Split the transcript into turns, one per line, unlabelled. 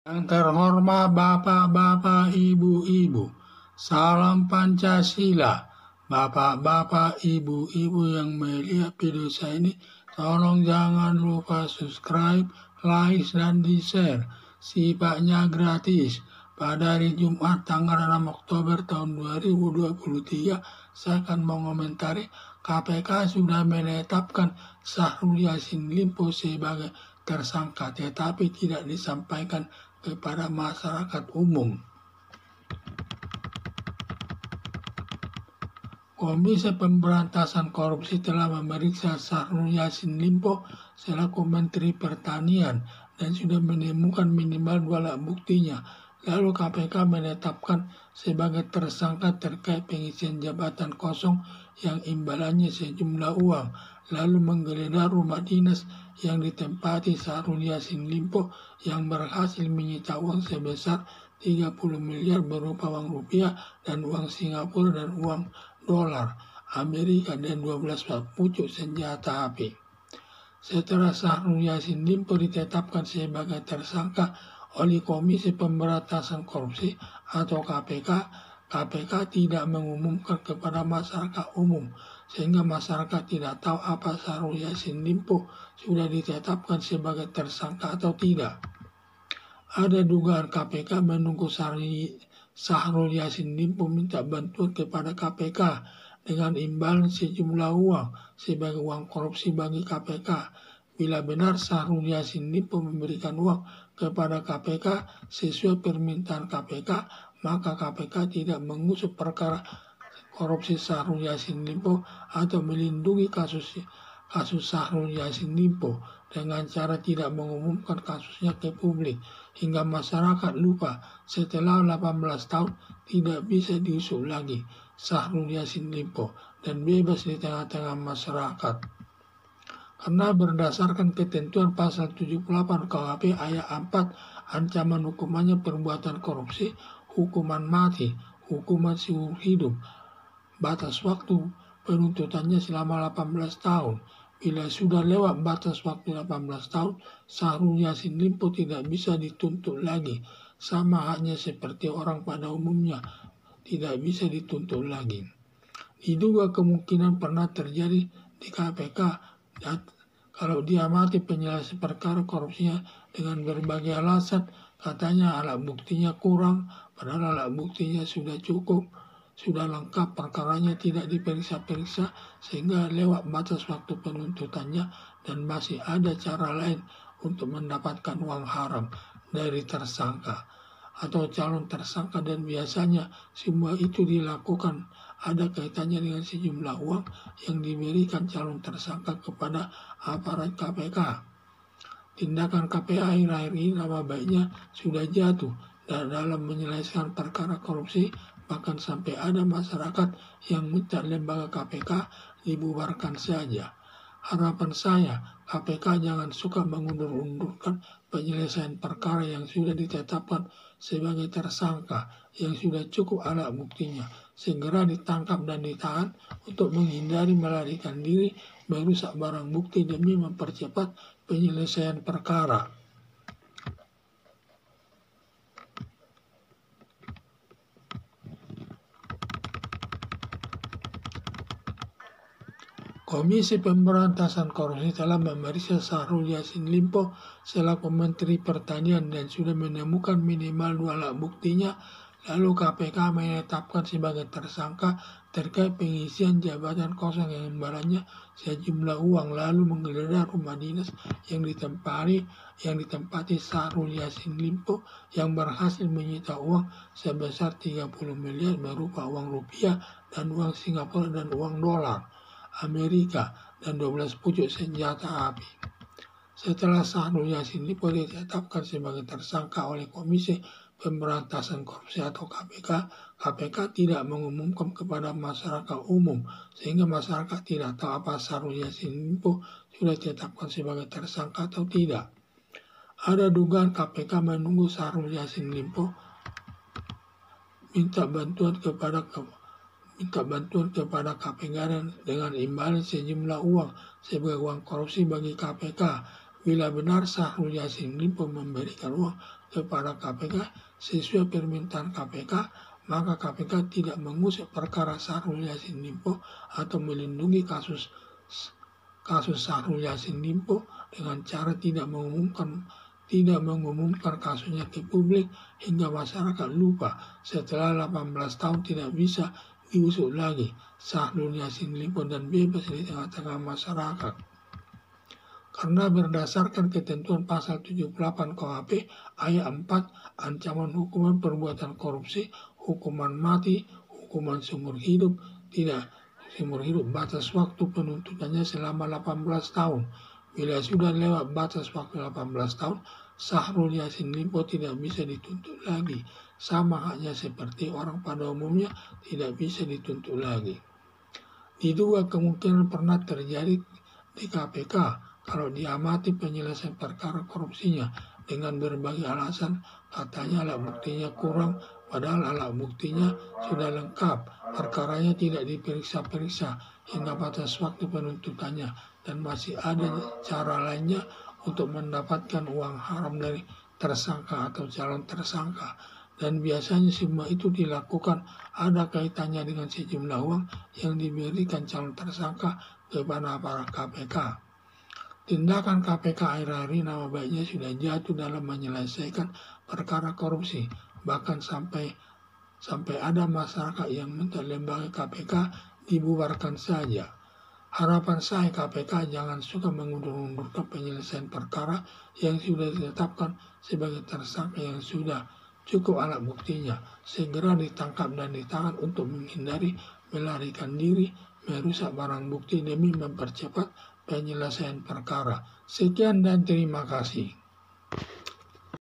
Yang terhormat Bapak-Bapak, Ibu-Ibu, salam Pancasila. Bapak-bapak, Ibu-Ibu yang melihat video saya ini, tolong jangan lupa subscribe, like, dan di-share. Sifatnya gratis. Pada hari Jumat tanggal 6 Oktober tahun 2023, saya akan mengomentari KPK sudah menetapkan Syahrul Yassin Limpo sebagai tersangka, tetapi tidak disampaikan kepada masyarakat umum. Komisi Pemberantasan Korupsi telah memeriksa Syahrul Yassin Limpo selaku Menteri Pertanian dan sudah menemukan minimal 2 alat buktinya. Lalu KPK menetapkan sebagai tersangka terkait pengisian jabatan kosong yang imbalannya sejumlah uang, lalu menggeledah rumah dinas yang ditempati Syahrul Yassin Limpo yang berhasil menyita uang sebesar 30 miliar berupa uang rupiah dan uang Singapura dan uang dolar Amerika dan 12 pucuk senjata api. Setelah Syahrul Yassin Limpo ditetapkan sebagai tersangka oleh Komisi Pemberantasan Korupsi atau KPK, KPK tidak mengumumkan kepada masyarakat umum, sehingga masyarakat tidak tahu apa Syahrul Yassin Limpo sudah ditetapkan sebagai tersangka atau tidak. Ada dugaan KPK menunggu Syahrul Yassin Limpo minta bantuan kepada KPK dengan imbalan sejumlah uang sebagai uang korupsi bagi KPK. Bila benar Syahrul Yassin Limpo memberikan uang kepada KPK sesuai permintaan KPK, maka KPK tidak mengusut perkara korupsi Syahrul Yassin Limpo atau melindungi kasus Syahrul Yassin Limpo dengan cara tidak mengumumkan kasusnya ke publik hingga masyarakat lupa setelah 18 tahun tidak bisa diusut lagi Syahrul Yassin Limpo dan bebas di tengah-tengah masyarakat. Karena berdasarkan ketentuan pasal 78 KUHP ayat 4, ancaman hukumannya perbuatan korupsi, hukuman mati, hukuman seumur hidup. Batas waktu penuntutannya selama 18 tahun. Bila sudah lewat batas waktu 18 tahun, Syahrul Yassin Limpo tidak bisa dituntut lagi. Sama halnya seperti orang pada umumnya, tidak bisa dituntut lagi. Diduga kemungkinan pernah terjadi di KPK kalau diamati penyelesaian perkara korupsinya dengan berbagai alasan, katanya alat buktinya kurang, padahal alat buktinya sudah cukup, sudah lengkap, perkaranya tidak diperiksa-periksa sehingga lewat batas waktu penuntutannya dan masih ada cara lain untuk mendapatkan uang haram dari tersangka atau calon tersangka, dan biasanya semua itu dilakukan ada kaitannya dengan sejumlah uang yang diberikan calon tersangka kepada aparat KPK. Tindakan KPK akhir-akhir ini nama baiknya sudah jatuh dalam menyelesaikan perkara korupsi, bahkan sampai ada masyarakat yang minta lembaga KPK dibubarkan saja. Harapan saya, KPK jangan suka mengundur-undurkan penyelesaian perkara yang sudah ditetapkan sebagai tersangka, yang sudah cukup alat buktinya. Segera ditangkap dan ditahan untuk menghindari melarikan diri, merusak barang bukti demi mempercepat penyelesaian perkara. Komisi Pemberantasan Korupsi telah memeriksa Syahrul Yassin Limpo selaku Menteri Pertanian dan sudah menemukan minimal 2 alat buktinya. Lalu KPK menetapkan sebagai tersangka terkait pengisian jabatan kosong yang imbalannya sejumlah uang, lalu menggeledah rumah dinas yang ditempati Syahrul Yassin Limpo yang berhasil menyita uang sebesar 30 miliar berupa uang rupiah dan uang Singapura dan uang dolar Amerika dan 12 pucuk senjata api. Setelah Syahrul Yassin Limpo ditetapkan sebagai tersangka oleh Komisi Pemberantasan Korupsi atau KPK, KPK tidak mengumumkan kepada masyarakat umum sehingga masyarakat tidak tahu apa Syahrul Yassin Limpo sudah ditetapkan sebagai tersangka atau tidak. Ada dugaan KPK menunggu Syahrul Yassin Limpo minta bantuan kepada KPK dengan imbalan sejumlah uang sebagai uang korupsi bagi KPK. Bila benar Syahrul Yassin Limpo memberikan uang kepada KPK sesuai permintaan KPK, maka KPK tidak mengusut perkara Syahrul Yassin Limpo atau melindungi kasus Syahrul Yassin Limpo dengan cara tidak mengumumkan kasusnya ke publik hingga masyarakat lupa setelah 18 tahun tidak bisa diusut lagi Syahrul Yassin Limpo dan bebas di tengah-tengah masyarakat. Karena berdasarkan ketentuan pasal 78 KUHP ayat 4, ancaman hukuman perbuatan korupsi, hukuman mati, hukuman seumur hidup, batas waktu penuntutannya selama 18 tahun. Bila sudah lewat batas waktu 18 tahun, Syahrul Yassin Limpo tidak bisa dituntut lagi. Sama halnya seperti orang pada umumnya tidak bisa dituntut lagi. Diduga kemungkinan pernah terjadi di KPK kalau diamati penyelesaian perkara korupsinya dengan berbagai alasan, katanya alat buktinya kurang, padahal alat buktinya sudah lengkap, perkaranya tidak diperiksa-periksa hingga batas waktu penuntutannya, dan masih ada cara lainnya untuk mendapatkan uang haram dari tersangka atau calon tersangka. Dan biasanya semua itu dilakukan ada kaitannya dengan sejumlah uang yang diberikan calon tersangka kepada para KPK. Tindakan KPK akhir-akhir ini nama baiknya sudah jatuh dalam menyelesaikan perkara korupsi. Bahkan sampai ada masyarakat yang minta lembaga KPK dibubarkan saja. Harapan saya KPK jangan suka mengundur-undurkan penyelesaian perkara yang sudah ditetapkan sebagai tersangka yang sudah cukup alat buktinya. Segera ditangkap dan ditahan untuk menghindari melarikan diri, merusak barang bukti demi mempercepat penyelesaian perkara. Sekian dan terima kasih.